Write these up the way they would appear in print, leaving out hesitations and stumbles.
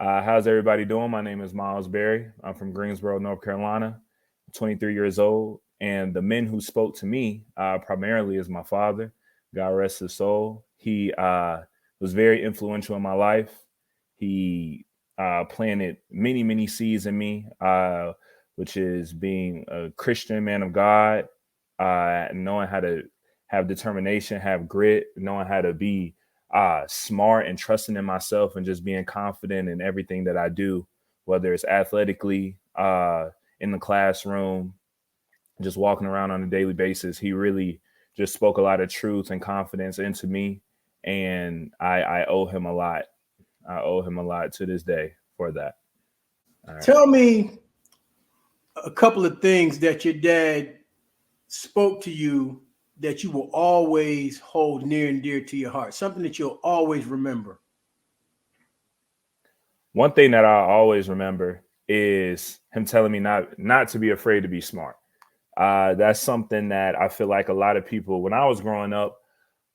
How's everybody doing? My name is Myles. I'm from Greensboro, North Carolina. I'm 23 years old. And the men who spoke to me primarily is my father. God rest his soul. He was very influential in my life. He planted many, many seeds in me, which is being a Christian man of God, knowing how to have determination, have grit, knowing how to be smart and trusting in myself and just being confident in everything that I do, whether it's athletically, in the classroom, just walking around on a daily basis. He really just spoke a lot of truth and confidence into me. And I owe him a lot. I owe him a lot to this day for that. All right. Tell me a couple of things that your dad spoke to you that you will always hold near and dear to your heart, something that you'll always remember. One thing that I always remember is him telling me not to be afraid to be smart. That's something that I feel like a lot of people, when I was growing up,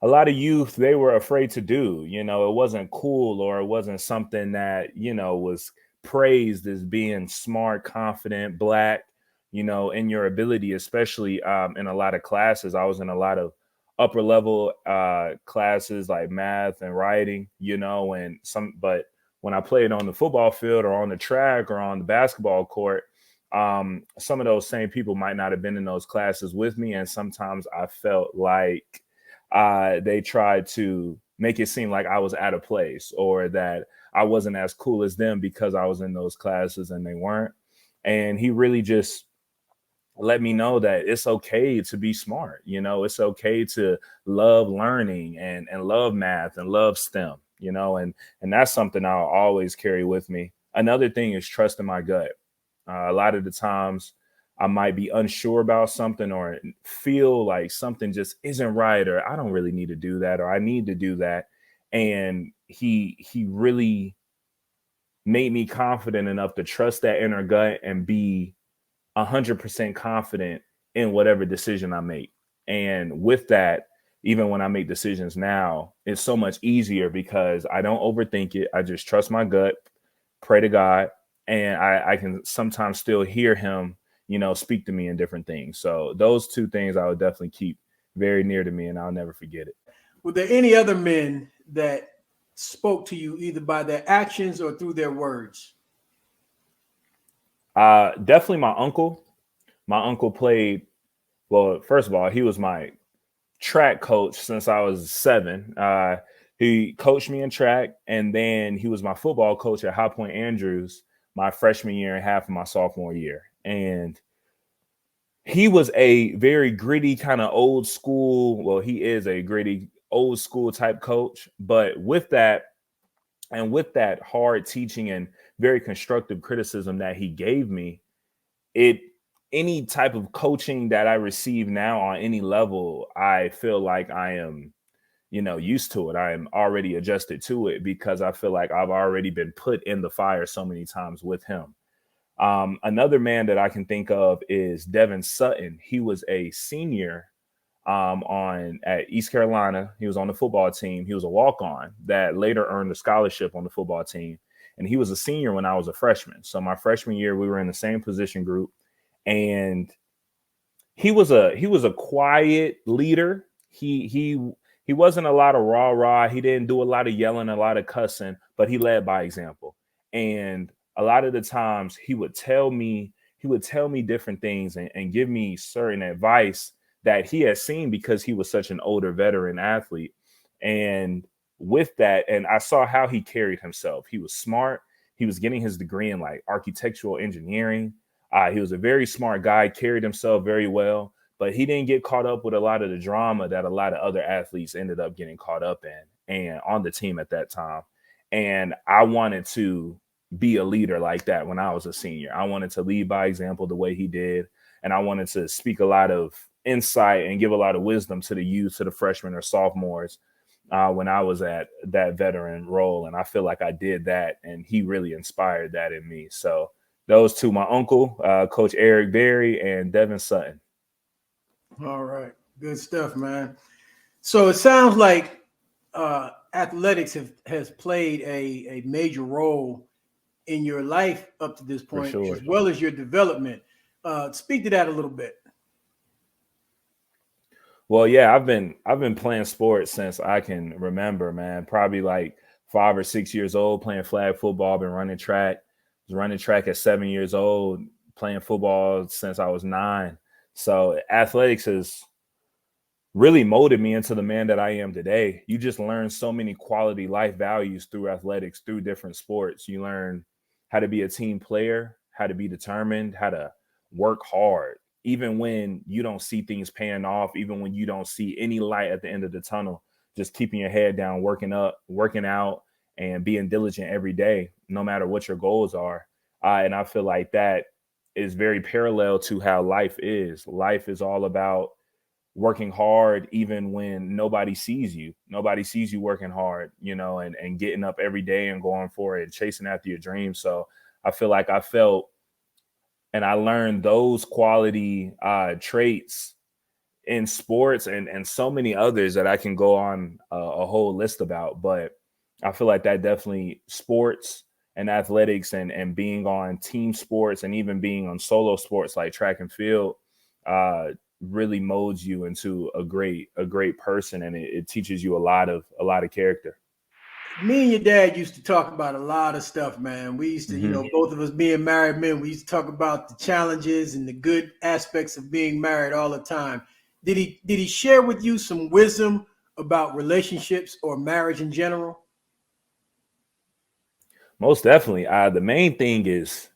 a lot of youth, they were afraid to do. It wasn't cool, or it wasn't something that, was praised as being smart, confident, black, in your ability, especially in a lot of classes. I was in a lot of upper level classes like math and writing, but when I played on the football field or on the track or on the basketball court, some of those same people might not have been in those classes with me. And sometimes I felt like they tried to make it seem like I was out of place, or that I wasn't as cool as them because I was in those classes and they weren't. And he really just let me know that it's okay to be smart. It's okay to love learning and love math and love STEM, and that's something I'll always carry with me. Another thing is trusting my gut. A lot of the times I might be unsure about something, or feel like something just isn't right, or I don't really need to do that, or I need to do that. And he really made me confident enough to trust that inner gut and be 100% confident in whatever decision I make. And with that, even when I make decisions now, it's so much easier because I don't overthink it. I just trust my gut, pray to God, and I can sometimes still hear him, speak to me in different things. So those two things I would definitely keep very near to me, and I'll never forget it. Were there any other men that spoke to you either by their actions or through their words? Definitely my uncle. My uncle played, well, first of all, he was my track coach since I was 7. He coached me in track, and then he was my football coach at High Point Andrews my freshman year and half of my sophomore year. And he was a very gritty kind of old school. Well, he is a gritty old school type coach. But with that, and with that hard teaching and very constructive criticism that he gave me, it any type of coaching that I receive now on any level, I feel like I am, used to it. I am already adjusted to it because I feel like I've already been put in the fire so many times with him. Another man that I can think of is Devin Sutton. He was a senior on at East Carolina. He was on the football team. He was a walk-on that later earned a scholarship on the football team. And he was a senior when I was a freshman. So my freshman year, we were in the same position group. And he was a quiet leader. He wasn't a lot of rah-rah. He didn't do a lot of yelling, a lot of cussing, but he led by example. And a lot of the times he would tell me different things and give me certain advice that he had seen because he was such an older veteran athlete. And with that, and I saw how he carried himself. He was smart. He was getting his degree in like architectural engineering. He was a very smart guy, carried himself very well, but he didn't get caught up with a lot of the drama that a lot of other athletes ended up getting caught up in and on the team at that time. And I wanted to be a leader like that when I was a senior. I wanted to lead by example the way he did. And I wanted to speak a lot of insight and give a lot of wisdom to the youth, to the freshmen or sophomores when I was at that veteran role. And I feel like I did that. And he really inspired that in me. So those two, my uncle, Coach Eric Berry, and Devin Sutton. All right. Good stuff, man. So it sounds like athletics has played a major role in your life up to this For point, sure. as well as your development. Speak to that a little bit. Well, yeah, I've been playing sports since I can remember, man. Probably like 5 or 6 years old, playing flag football. Been running track. Was running track at 7 years old. Playing football since I was 9. So athletics has really molded me into the man that I am today. You just learn so many quality life values through athletics, through different sports. You learn how to be a team player, how to be determined, how to work hard, even when you don't see things paying off, even when you don't see any light at the end of the tunnel. Just keeping your head down, working out, and being diligent every day, no matter what your goals are. And I feel like that is very parallel to how life is. Life is all about working hard even when nobody sees you working hard, and getting up every day and going for it and chasing after your dreams. So I feel like I felt and I learned those quality traits in sports and so many others that I can go on a whole list about. But I feel like that definitely sports and athletics and being on team sports and even being on solo sports like track and field uh, really molds you into a great person, and it teaches you a lot of character. Me and your dad used to talk about a lot of stuff, man. We used to, Hmm. both of us being married men, we used to talk about the challenges and the good aspects of being married all the time. Did he share with you some wisdom about relationships or marriage in general? Most definitely. The main thing is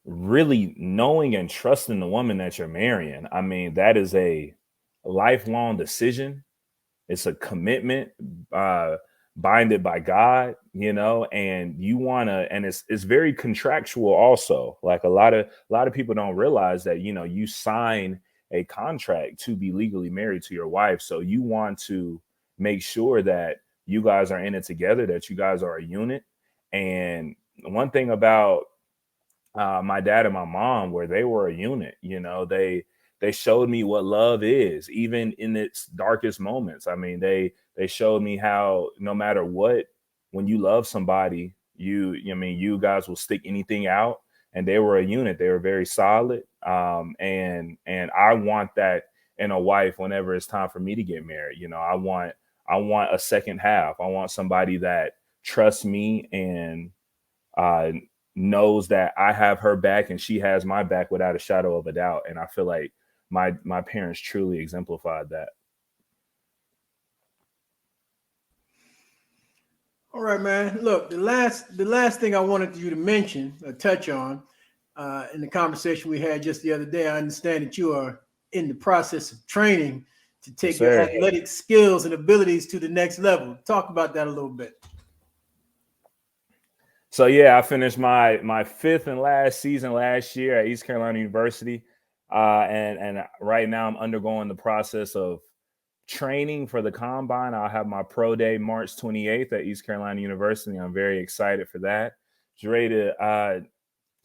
really knowing and trusting the woman that you're marrying. I mean, that is a lifelong decision. It's a commitment, uh, binded by God, and you wanna, and it's very contractual also. Like a lot of people don't realize that, you sign a contract to be legally married to your wife. So you want to make sure that you guys are in it together, that you guys are a unit. And one thing about my dad and my mom, where they were a unit. They showed me what love is, even in its darkest moments. I mean, they showed me how no matter what, when you love somebody, you guys will stick anything out. And they were a unit. They were very solid. And I want that in a wife whenever it's time for me to get married. I want a second half. I want somebody that trusts me and uh, knows that I have her back and she has my back without a shadow of a doubt. And I feel like my parents truly exemplified that. All right, man. Look, the last thing I wanted you to mention, or touch on, in the conversation we had just the other day. I understand that you are in the process of training to Yes, take your sir. athletic skills and abilities to the next level. Talk about that a little bit. So yeah, I finished my fifth and last season last year at East Carolina University, and right now I'm undergoing the process of training for the combine. I'll have my pro day March 28th at East Carolina University. I'm very excited for that. Just ready to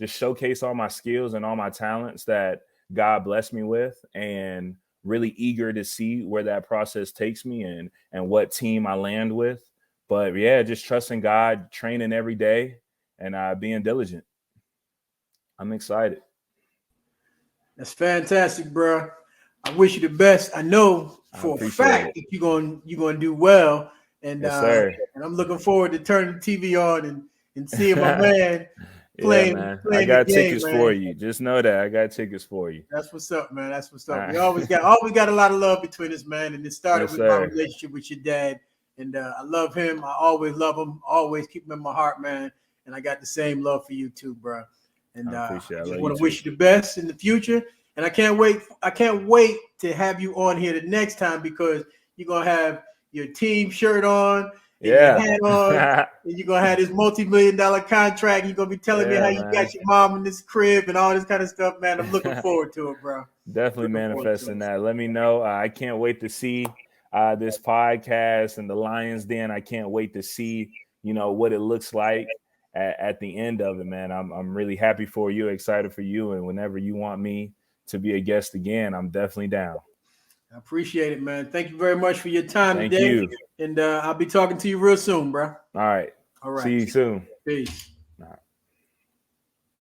just showcase all my skills and all my talents that God blessed me with, and really eager to see where that process takes me and what team I land with. But yeah, just trusting God, training every day, and being diligent. I'm excited. That's fantastic, bro. I wish you the best. I know I for a appreciate fact it. that you're gonna do well, and Yes, uh, sir. and I'm looking forward to turning the TV on and seeing my man Yeah, playing man. I playing the got game, tickets for man. you. Just know that I got tickets for you. That's what's up, man. That's what's up. Uh, We always got a lot of love between us, man. And it started yes, with my sir. relationship with your dad. And I love him. I always love him. Always keep him in my heart, man. And I got the same love for you too, bro. And I appreciate it. I I just love you want to too. wish you the best in the future. And I can't wait. I can't wait to have you on here the next time because you're gonna have your team shirt on and your Yeah. hat on, and you're gonna have this multi-million-dollar contract. You're gonna be telling me how Yeah, you got man. your mom in this crib and all this kind of stuff, man. I'm looking forward to it, bro. Definitely Looking forward to manifesting it. that. Let me know. I can't wait to see this podcast and the Lions Den. I can't wait to see, what it looks like at the end of it, man. I'm really happy for you, excited for you. And whenever you want me to be a guest again, I'm definitely down. I appreciate it, man. Thank you very much for your time Thank today. you. And I'll be talking to you real soon, bro. All right. All See right. you soon. Peace. All right.